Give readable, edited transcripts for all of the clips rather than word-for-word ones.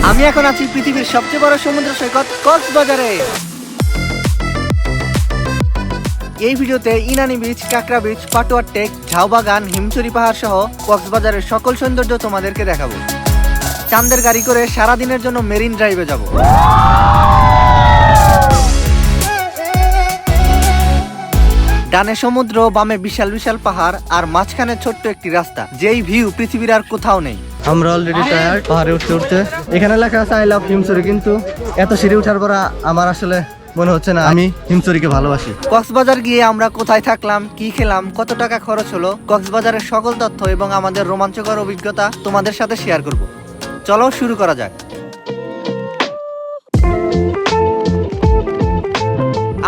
আমি এখন আছি পৃথিবীর সবচেয়ে বড় সমুদ্র সৈকত কক্সবাজারে। এই ভিডিওতে ইনানি বিচ, কাকড়া বিচ, পাটুয়ার টেক, ঝাউবাগান, হিমছড়ি পাহাড় সহ কক্সবাজারের সকল সৌন্দর্য তোমাদেরকে দেখাবো। চাঁদের গাড়ি করে সারাদিনের জন্য মেরিন ড্রাইভে যাব। ডানে সমুদ্র, বামে বিশাল বিশাল পাহাড় আর মাঝখানে ছোট্ট একটি রাস্তা, যেই ভিউ পৃথিবীর আর কোথাও নেই। আমরা অলরেডি টায়ার্ড পাহাড়ে উঠতে উঠতে। এখানে লেখা আছে আই লাভ হিমছড়ি, কিন্তু এত সিঁড়ি ওঠার পর আমার আসলে মনে হচ্ছে না আমি হিমছড়িকে ভালোবাসি। কক্সবাজার গিয়ে আমরা কোথায় থাকলাম, কি খেলাম, কত টাকা খরচ হলো, কক্সবাজারের সকল তথ্য এবং আমাদের রোমাঞ্চকর অভিজ্ঞতা তোমাদের সাথে শেয়ার করব। চলো শুরু করা যাক।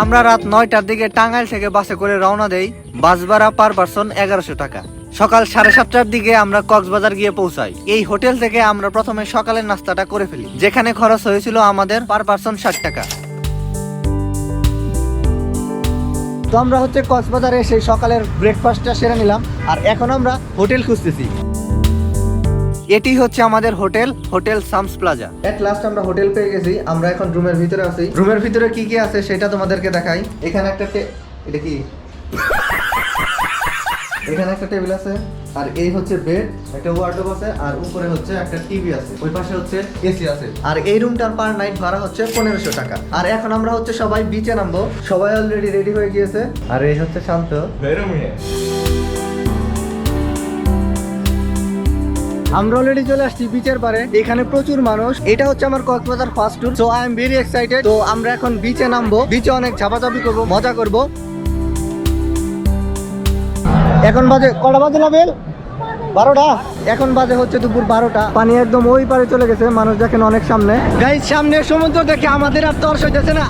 আমরা রাত 9টার দিকে টাঙ্গাইল থেকে বাসে করে রওনা দেই। বাস ভাড়া পার পারসন 1100 টাকা। সকাল 7:30টার দিকে আমরা কক্সবাজার গিয়ে পৌঁছাই। এই হোটেল থেকে আমরা প্রথমে সকালের নাস্তাটা করে ফেলি, যেখানে খরচ হয়েছিল আমাদের পার পারসন 60 টাকা। তো আমরা কক্সবাজারে সেই সকালের ব্রেকফাস্টটা সেরে নিলাম, আর এখন আমরা হোটেল খুঁজতেছি। এটি হচ্ছে আমাদের hotel, hotel Sams Plaza. At last আমরা হোটেল পেয়ে গেছি। আমরা এখন রুমের ভিতরে আছি। রুমের ভিতরে কি কি আছে সেটা তোমাদেরকে দেখাই। এখানে একটা এটা কি এখানে একটা টেবিল আছে, আর এই হচ্ছে বেড, একটা ওয়ার্ডরোব আছে, আর উপরে হচ্ছে একটা টিভি আছে, ওই পাশে হচ্ছে এসি আছে। আর এই রুমটার পার নাইট ভাড়া হচ্ছে 1500 টাকা। আর এখন আমরা সবাই বিচে নামবো। সবাই অলরেডি রেডি হয়ে গিয়েছে। আর এই হচ্ছে শান্ত। আমরা অলরেডি চলে আসছি বিচের পারে। এখানে প্রচুর মানুষ। এটা হচ্ছে আমার Cox's Bazar first tour, so I am very excited. তো আমরা এখন বিচে নামবো, বিচে অনেক ঝাপাঝাপি করবো, মজা করব। এখন বাজে কটা বাজে না বেল? 12টা। এখন বাজে হচ্ছে দুপুর 12টা। পানি একদম ওই পারে চলে গেছে। মানুষ দেখেন অনেক সামনে। গাইস, সামনে সমুদ্র দেখে আমাদের আর তর্স হইতেছে না।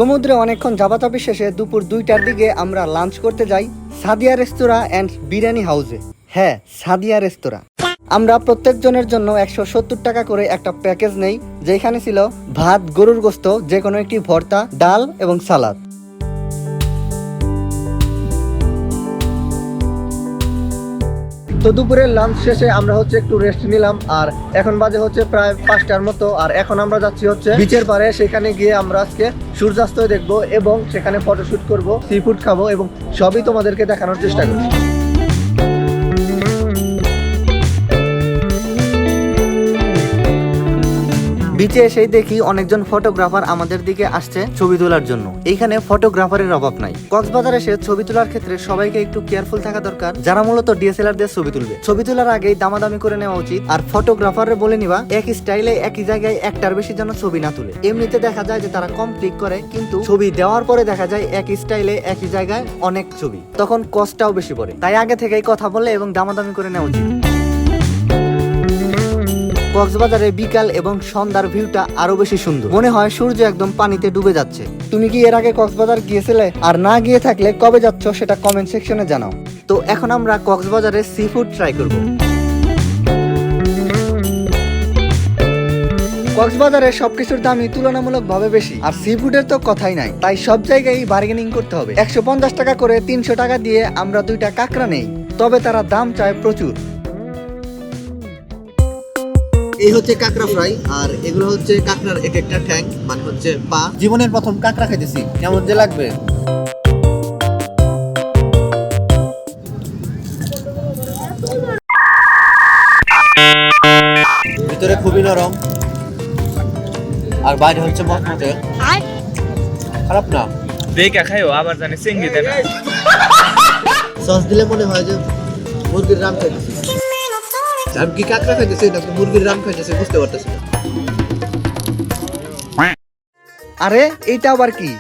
সমুদ্রে অনেকক্ষণ ঝাপাঝাপি শেষে দুপুর 2টার দিকে আমরা লাঞ্চ করতে যাই সাদিয়া রেস্তোরাঁ অ্যান্ড বিরিয়ানি হাউসে। হ্যাঁ, সাদিয়া রেস্তোরাঁ। আমরা প্রত্যেকজনের জন্য 170 টাকা করে একটা প্যাকেজ নেই, যেখানে ছিল ভাত, গরুর গোস্ত, যে কোনো একটি ভর্তা, ডাল এবং সালাদ। তো দুপুরের লাঞ্চ শেষে আমরা একটু রেস্ট নিলাম। আর এখন বাজে প্রায় 5টার মতো। আর এখন আমরা যাচ্ছি বিচের পারে। সেখানে গিয়ে আমরা আজকে সূর্যাস্ত দেখবো এবং সেখানে ফটোশুট করব, সি ফুড খাবো এবং সবই তোমাদেরকে দেখানোর চেষ্টা করব। বিচে এসেই দেখি অনেকজন ফটোগ্রাফার আমাদের দিকে আসছে ছবি তোলার জন্য। এইখানে ফটোগ্রাফারের অভাব নাই। কক্সবাজার এসে ছবি তোলার ক্ষেত্রে সবাইকে একটু কেয়ারফুল থাকা দরকার, যারা মূলত ডিএসএলআর দিয়ে ছবি তুলবে। ছবি তোলার আগেই দামাদামি করে নেওয়া উচিত। আর ফটোগ্রাফারের বলে নিবা একই স্টাইলে একই জায়গায় একটার বেশি যেন ছবি না তুলে। এমনিতে দেখা যায় যে তারা কম ক্লিক করে, কিন্তু ছবি দেওয়ার পরে দেখা যায় একই স্টাইলে একই জায়গায় অনেক ছবি, তখন কস্টটাও বেশি পড়ে। তাই আগে থেকেই কথা বলে এবং দামাদামি করে নেওয়া উচিত। কক্সবাজারে বিকাল এবং সন্ধ্যার ভিউটা আরো বেশি সুন্দর। মনে হয় সূর্য একদম পানিতে ডুবে যাচ্ছে। তুমি কি এর আগে কক্সবাজার গিয়েছিলে? আর না গিয়ে থাকলে কবে যাচ্ছ সেটা কমেন্ট সেকশনে জানাও। তো এখন আমরা কক্সবাজারে সি ফুড ট্রাই করব। কক্সবাজারে সবকিছুর দামই তুলনামূলকভাবে বেশি, আর সি ফুডের তো কথাই নাই। তাই সব জায়গায় বার্গেনিং করতে হবে। 150 টাকা করে 300 টাকা দিয়ে আমরা 2টা কাঁকড়া নেই, তবে তারা দাম চায় প্রচুর। এই হচ্ছে কাঁকড়া ফ্রাই, আর এগুলো হচ্ছে কাঁকড়ার এক একটা ঠ্যাং, মানে পা। জীবনের প্রথম কাঁকড়া খাইতেছি, কেমন যে লাগবে। ভিতরে খুবই নরম, আর বাইরে হচ্ছে মচমচে। খারাপ না। দেখে খাইও, আবার জানি চিংড়ি দেয় না। সস দিলে মনে হয় যে মুরগির রাম খাইতেছি। আমি কি কাঁকড়া খাইতেছি নাকি মুরগির রাম খাইতেছি বুঝতে পারতেছি না। আরে এইটা আবার কি?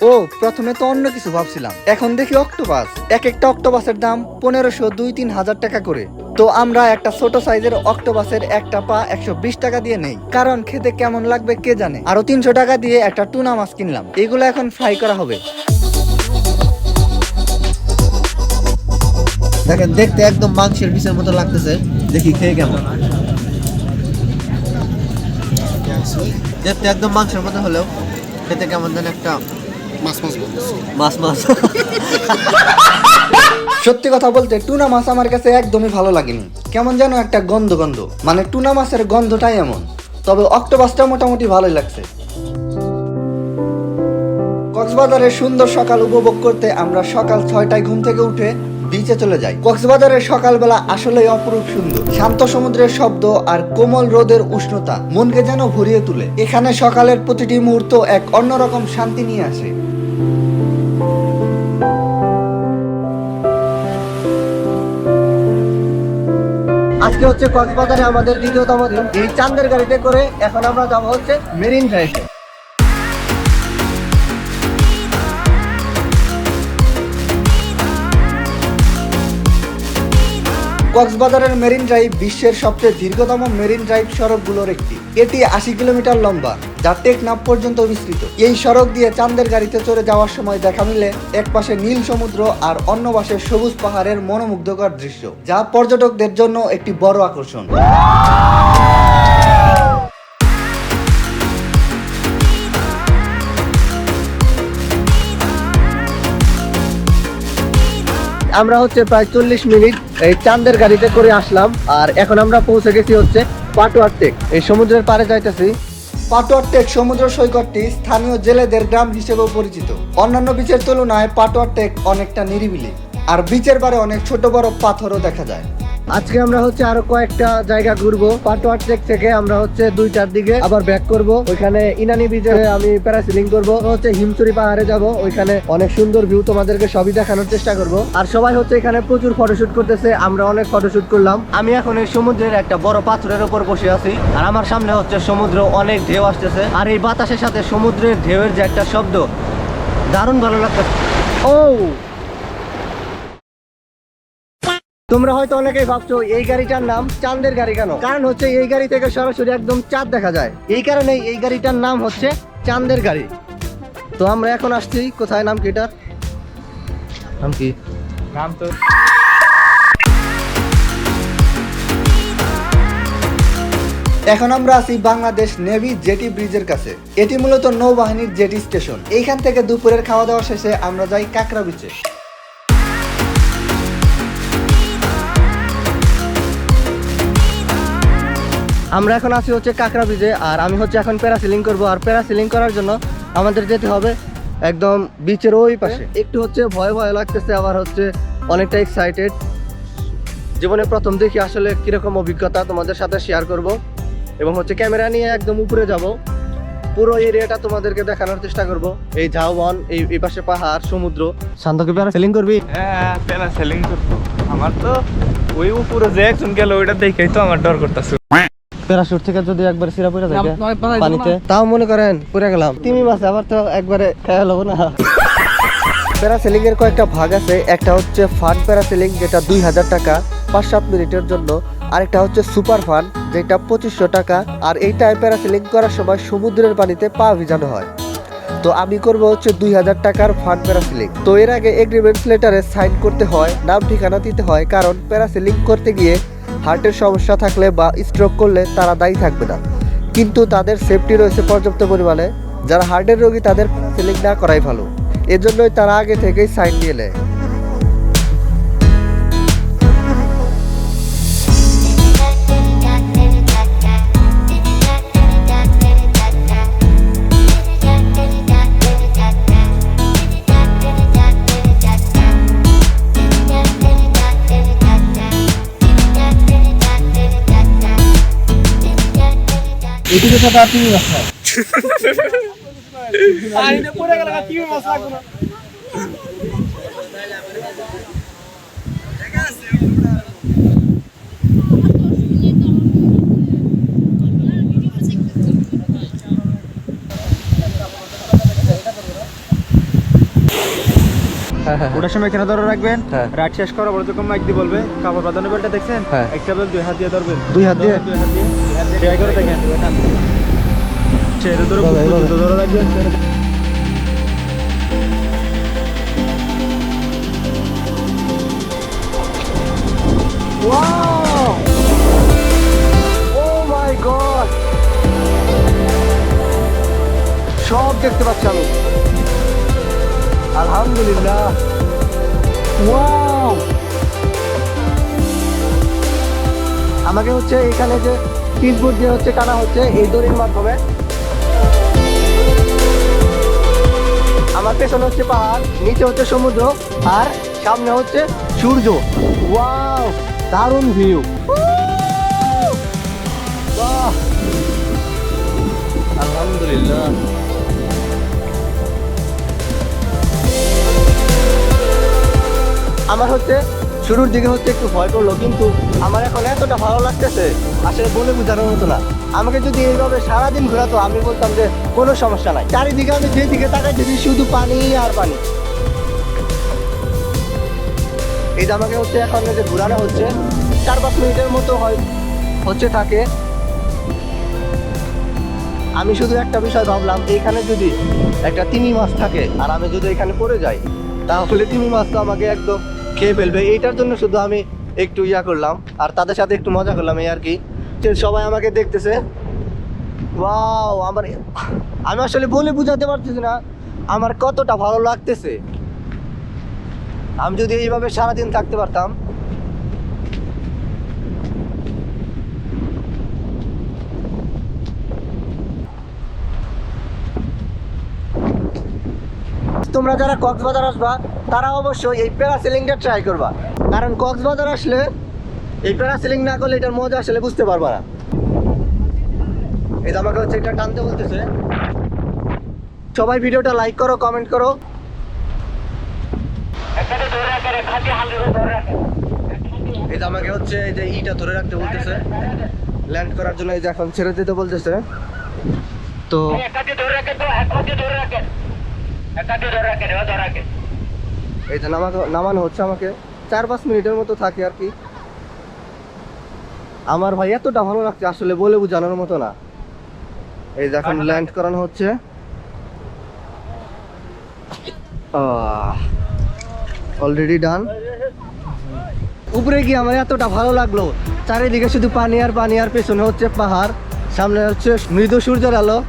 ও, প্রথমে তো অন্য কিছু ভাবছিলাম, এখন দেখি অক্টোপাস। এক একটা অক্টোপাসের দাম 1500, 2-3 হাজার টাকা করে। তো আমরা একটা ছোট সাইজের অক্টোপাসের একটা পা 120 টাকা দিয়ে নেই, কারণ খেতে কেমন লাগবে কে জানে। আরো 300 টাকা দিয়ে একটা টুনা মাছ কিনলাম, এগুলো এখন ফ্রাই করা হবে। দেখেন দেখতে একদম মাংসের পিসের মতো লাগতেছে, দেখি খেয়ে কেমন। দেখতে একদম মাংসের মতো হলেও খেতে কেমন যেন একটা মাছ মাছ। সত্যি কথা বলতে টুনা মাছ আমার কাছে একদমই ভালো লাগেনি, কেমন যেন একটা গন্ধ গন্ধ, মানে টুনা মাছের গন্ধটাই এমন। তবে অক্টোপাসটা মোটামুটি ভালোই লাগছে। কক্সবাজারের সুন্দর সকাল উপভোগ করতে আমরা সকাল 6টায় ঘুম থেকে উঠে বিচে চলে যাই। কক্সবাজারের সকালবেলা আসলেই অপরূপ সুন্দর। শান্ত সমুদ্রের শব্দ আর কোমল রোদের উষ্ণতা মনকে যেন ভরিয়ে তুলে। এখানে সকালের প্রতিটি মুহূর্ত এক অন্যরকম শান্তি নিয়ে আসে। আজকে হচ্ছে কক্সবাজারে আমাদের দ্বিতীয়তম দিন। এই চাঁদের গাড়িতে করে এখন আমরা যাবো হচ্ছে মেরিন ড্রাইভে। কক্সবাজারের মেরিন ড্রাইভ বিশ্বের সবচেয়ে দীর্ঘতম মেরিন ড্রাইভ সড়কগুলোর একটি। এটি 80 কিলোমিটার লম্বা, যা টেকনাফ পর্যন্ত বিস্তৃত। এই সড়ক দিয়ে চাঁদের গাড়িতে চড়ে যাওয়ার সময় দেখা মিলে এক পাশে নীল সমুদ্র আর অন্য পাশে সবুজ পাহাড়ের মনোমুগ্ধকর দৃশ্য, যা পর্যটকদের জন্য একটি বড় আকর্ষণ। আমরা হচ্ছে প্রায় 40 মিনিট এই চাঁদের গাড়িতে করে আসলাম, আর এখন আমরা পৌঁছে গেছি হচ্ছে পাটুয়ার টেক। এই সমুদ্রের পাড়ে যাইতেছি। পাটুয়ার টেক সমুদ্র সৈকতটি স্থানীয় জেলেদের গ্রাম হিসেবেও পরিচিত। অন্যান্য বিচের তুলনায় পাটুয়ার টেক অনেকটা নিরিবিলি, আর বিচের পাড়ে অনেক ছোট বড় পাথরও দেখা যায়। আজকে আমরা হচ্ছে আরো কয়েকটা জায়গা ঘুরবো। পাটুয়ার টেক থেকে আমরা হচ্ছে 2টার দিকে আবার ব্যাক করব। ওইখানে ইনানি বিচে আমি প্যারাসিলিং করব, হচ্ছে হিমচুরি পাহাড়ে যাব, ওইখানে অনেক সুন্দর ভিউ তোমাদেরকে সবই দেখানোর চেষ্টা করব। আর সবাই হচ্ছে এখানে প্রচুর ফটোশুট করতেছে, আমরা অনেক ফটোশুট করলাম। আমি এখন এই সমুদ্রের একটা বড় পাথরের উপর বসে আছি, আর আমার সামনে হচ্ছে সমুদ্র, অনেক ঢেউ আসতেছে, আর এই বাতাসের সাথে সমুদ্রের ঢেউয়ের যে একটা শব্দ, দারুণ ভালো লাগতেছে। ও, তোমরা হয়তো অনেকেই ভাবছো এই গাড়িটার নাম চাঁদের গাড়ি কেন? কারণ হচ্ছে এই গাড়ি থেকে সরাসরি একদম চাঁদ দেখা যায়, এই কারণেই এই গাড়িটার নাম হচ্ছে চাঁদের গাড়ি। তো আমরা এখন আসছি কোথায়, নাম কি এটার? নাম কি? নাম তো এখন আমরা আছি বাংলাদেশ নেভি জেটি ব্রিজের কাছে। এটি মূলত নৌবাহিনীর জেটি স্টেশন। এইখান থেকে দুপুরের খাওয়া দাওয়া শেষে আমরা যাই কাঁকড়া বিচে। আমরা এখন আছি হচ্ছে কাঁকড়া বিচে, আর আমি হচ্ছে এখন প্যারাসিলিং করব। আর প্যারাসিলিং করার জন্য আমাদের যেতে হবে একদম বিচের ওই পাশে। একটু হচ্ছে ভয় ভয় লাগতেছে, আবার হচ্ছে অনেকটা এক্সাইটেড। জীবনে প্রথম দেখি আসলে কিরকম অভিজ্ঞতা তোমাদের সাথে শেয়ার করব, এবং হচ্ছে ক্যামেরা নিয়ে একদম উপরে যাব, পুরো এরিয়াটা তোমাদেরকে দেখানোর চেষ্টা করব। এই ঝাউবন, এই পাশে পাহাড়, সমুদ্র। শান্ত কি প্যারাসিলিং করবি? হ্যাঁ, প্যারাসেলিং করবো। আমার তো ওই উপরে যে একজন গেল ওইটা দেখেই তো আমার ডর করতেছে। প্যারাশুট থেকে যদি একবার সিরা পড়ে যায় পানিতে, তাও মনে করেন পড়ে গেলাম। তিমি মাছ আবার তো একবারে খেয়াল হবো না। প্যারাসেলিং এর কয়েকটা ভাগ আছে। একটা হচ্ছে ফান প্যারাসেলিং, যেটা 2000 টাকা 5-7 মিনিটের জন্য। আরেকটা হচ্ছে সুপার ফান, যেটা 2500 টাকা। আর এইটায় প্যারাসেলিং করার সময় সমুদ্রের পানিতে পা ভিজানো হয়। তো আমি করব হচ্ছে 2000 টাকার ফান প্যারাসেলিং। তো এর আগে এগ্রিমেন্ট লেটারে সাইন করতে হয়, নাম ঠিকানা দিতে হয়, কারণ প্যারাসেলিং করতে গিয়ে হার্টের সমস্যা থাকলে বা স্ট্রোক করলে তারা দায়ী থাকবে না, কিন্তু তাদের সেফটি রয়েছে পর্যাপ্ত পরিমাণে। যারা হার্টের রোগী তাদের প্যারাসেলিং না করাই ভালো, এজন্যই তারা আগে থেকেই সাইন নিয়ে নেয়। এদিকে সাথে আর তুমি মাছ খাও। আইনে পড়ে গেল, কি মাছ লাগবে না। ওটার সময় এখানে ধরে রাখবেন, হ্যাঁ। রাইড শেষ করার পরে যখন মাইক দিয়ে বলবে কাপড় বাঁধানো বেলটা দেখছেন, হ্যাঁ। একটা বেল 2 হাত দিয়ে ধরবেন, 2 হাত দিয়ে? 2 হাত দিয়ে ট্রাই করে দেখেন, ছেড়ে ধরে এইভাবে, এইভাবে। ধরে রাখবেন, ছেড়ে- Wow! Oh my god! সব দেখতে পাচ্ছি আমি। আলহামদুলিল্লাহ। Wow! আমাকে হচ্ছে এখানে যে 3 ফুট দিয়ে হচ্ছে টানা হচ্ছে এই দড়ির মাধ্যমে। আমার পেছনে হচ্ছে পাহাড়, নিচে হচ্ছে সমুদ্র, আর সামনে হচ্ছে সূর্য। ওয়াও, দারুণ ভিউ। বাহ, আলহামদুলিল্লাহ। আমার হচ্ছে শুরুর দিকে হচ্ছে একটু ভয় করলো, কিন্তু আমার এখন এতটা ভালো লাগতেছে আসলে বলে বোঝানোর মতো না। আমাকে যদি এইভাবে সারাদিন ঘোরাতো আমি বলতাম যে কোনো সমস্যা নাই। চারিদিকে আমি যেদিকে তাকাই যদি শুধু পানি আর পানি। এই যে আমাকে হচ্ছে এখন যে ঘোরানো হচ্ছে 4-5 মিনিটের মতো হচ্ছে থাকে। আমি শুধু একটা বিষয় ভাবলাম, এইখানে যদি একটা তিমি মাছ থাকে আর আমি যদি এখানে পড়ে যাই তাহলে তিমি মাছ তো আমাকে একদম খেয়ে ফেলবে। এইটার জন্য শুধু আমি একটু ইয়া করলাম আর তাদের সাথে একটু মজা করলাম, এই আর কি। যে সবাই আমাকে দেখতেছে। ওয়াও, আমি আসলে বলে বোঝাতে পারতেছি না আমার কতটা ভালো লাগতেছে। আমি যদি এইভাবে সারাদিন থাকতে পারতাম। তোমরা যারা কক্সবাজার আসবা তারা অবশ্যই এই প্যারাসেলিংটা ট্রাই করবা, কারণ কক্সবাজার আসলে এই প্যারাসেলিং না করলে এটার মজা আসলে বুঝতে পারবা না। এই যে আমাকে হচ্ছে এটা টানতে বলতেছে। সবাই ভিডিওটা লাইক করো, কমেন্ট করো। এই যে আমাকে হচ্ছে এই যে ইটা ধরে রাখতে বলতেছে ল্যান্ড করার জন্য। এই যে এখন ছেড়ে দিতে বলতেছে। তো এই যে নামানো হচ্ছে আমাকে। 4-5 মিনিটের মতো থাকে আর কি। আমার ভাই এতটা ভালো লাগছে আসলে বলে বোঝানোর মতো না। এই যে এখন ল্যান্ড করানো হচ্ছে। Already done. উপরে গিয়ে আমার এতটা ভালো লাগলো, চারিদিকে শুধু পানি আর পানি, আর পেছনে হচ্ছে পাহাড়, সামনে হচ্ছে মৃদু সূর্যের আলো।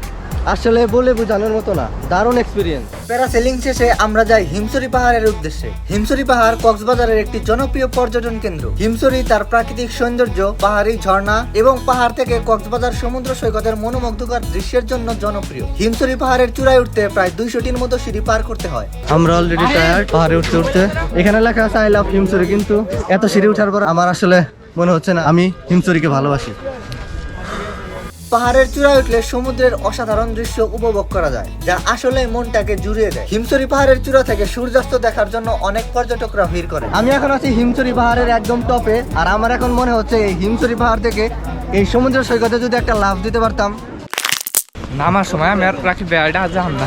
আসলে বলে বোঝানোর মতো না, দারুণ এক্সপিরিয়েন্স। প্যারাসেলিং শেষে আমরা যাই হিমছড়ি পাহাড়ের উদ্দেশ্যে। হিমছড়ি পাহাড় কক্সবাজারের একটি জনপ্রিয় পর্যটন কেন্দ্র। হিমছড়ি তার প্রাকৃতিক সৌন্দর্য, পাহাড়ি ঝর্ণা এবং পাহাড় থেকে কক্সবাজার সমুদ্র সৈকতের মনোমুগ্ধকর দৃশ্যের জন্য জনপ্রিয়। হিমছড়ি পাহাড়ের চূড়ায় উঠতে প্রায় 200টির মতো সিঁড়ি পার করতে হয়। আমরা অলরেডি টায়ার্ড পাহাড়ে উঠতে উঠতে। এখানে লেখা আছে আই লাভ হিমছড়ি, কিন্তু এত সিঁড়ি ওঠার পর আমার আসলে মনে হচ্ছে না আমি হিমছড়িকে ভালোবাসি। পাহাড়ের চূড়ায় উঠলে সমুদ্রের অসাধারণ দৃশ্য উপভোগ করা যায়, যা আসলে মনটাকে জুড়িয়ে দেয়। হিমছড়ি পাহাড়ের চূড়া থেকে সূর্যাস্ত দেখার জন্য অনেক পর্যটকরা ভিড় করে। আমি এখন আছি হিমছড়ি পাহাড়ের একদম টপে, আর আমার এখন মনে হচ্ছে এই হিমছড়ি পাহাড় থেকে এই সমুদ্র সৈকতে যদি একটা লাফ দিতে পারতাম। নামার সময় আমি আর রাখি বেড়াটা যাম না,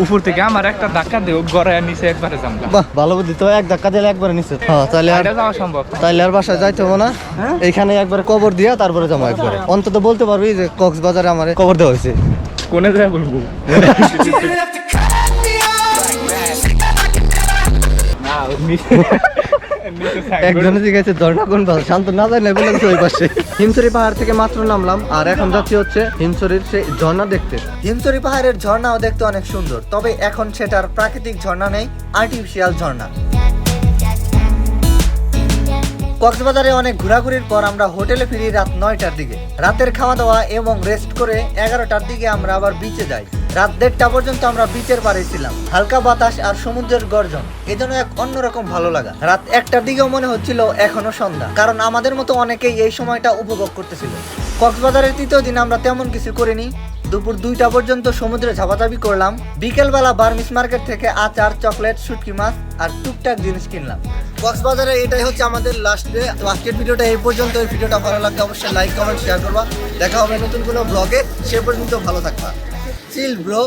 উপর থেকে আমার একটা ধাক্কা দেও গড়ায় নিচে একবারে যাম না। বাহ, ভালো বুদ্ধি। তো এক ধাক্কা দিলে একবারে নিচে। হ্যাঁ, তাহলে আর এটা যাওয়া সম্ভব না। তাইলে আর বাসায় যাইতে হবে না। এইখানে একবারে কবর দিয়া তারপরে যাবো একবারে। অন্তত বলতে পারবি যে কক্সবাজারে আমার কবর দেওয়া হয়েছে। কোনে যায় বলবো একজনে জিজ্ঞাসা ঝর্ণা কোন পাশে, শান্ত না যায় না বলে ওই পাশে। হিমছড়ি পাহাড় থেকে মাত্র নামলাম আর এখন যাচ্ছি হচ্ছে হিমছড়ির সেই ঝর্ণা দেখতে। হিমছড়ি পাহাড়ের ঝর্ণাও দেখতে অনেক সুন্দর, তবে এখন সেটার প্রাকৃতিক ঝর্ণা নেই, আর্টিফিশিয়াল ঝর্ণা। কক্সবাজারে অনেক ঘোরাঘুরির পর আমরা হোটেলে ফিরি রাত 9টার দিকে। রাতের খাওয়া দাওয়া এবং রেস্ট করে 11টার দিকে আমরা আবার বিচে যাই। রাত 1:30 পর্যন্ত আমরা বিচের পাড়ে ছিলাম। হালকা বাতাস আর সমুদ্রের গর্জন এজন্য এক অন্যরকম ভালো লাগা। রাত 1টার দিকেও মনে হচ্ছিল এখনো সন্ধ্যা, কারণ আমাদের মতো অনেকেই এই সময়টা উপভোগ করতেছিল। কক্সবাজারের 3য় দিন আমরা তেমন কিছু করিনি। দুপুর 2টা পর্যন্ত সমুদ্রে ঝাপাঝাপি করলাম। বিকেলবেলা বার্মিস মার্কেট থেকে আচার, চকলেট, শুটকি মাছ আর টুকটাক জিনিস কিনলাম। কক্সবাজারে এটাই হচ্ছে আমাদের লাস্ট ডে। তো আজকের ভিডিওটা এই পর্যন্ত। এই ভিডিওটা ভালো লাগলে অবশ্যই লাইক কমেন্ট শেয়ার করবা। দেখা হবে নতুন কোনো ব্লগে, সে পর্যন্ত ভালো থাকবা। Chill bro.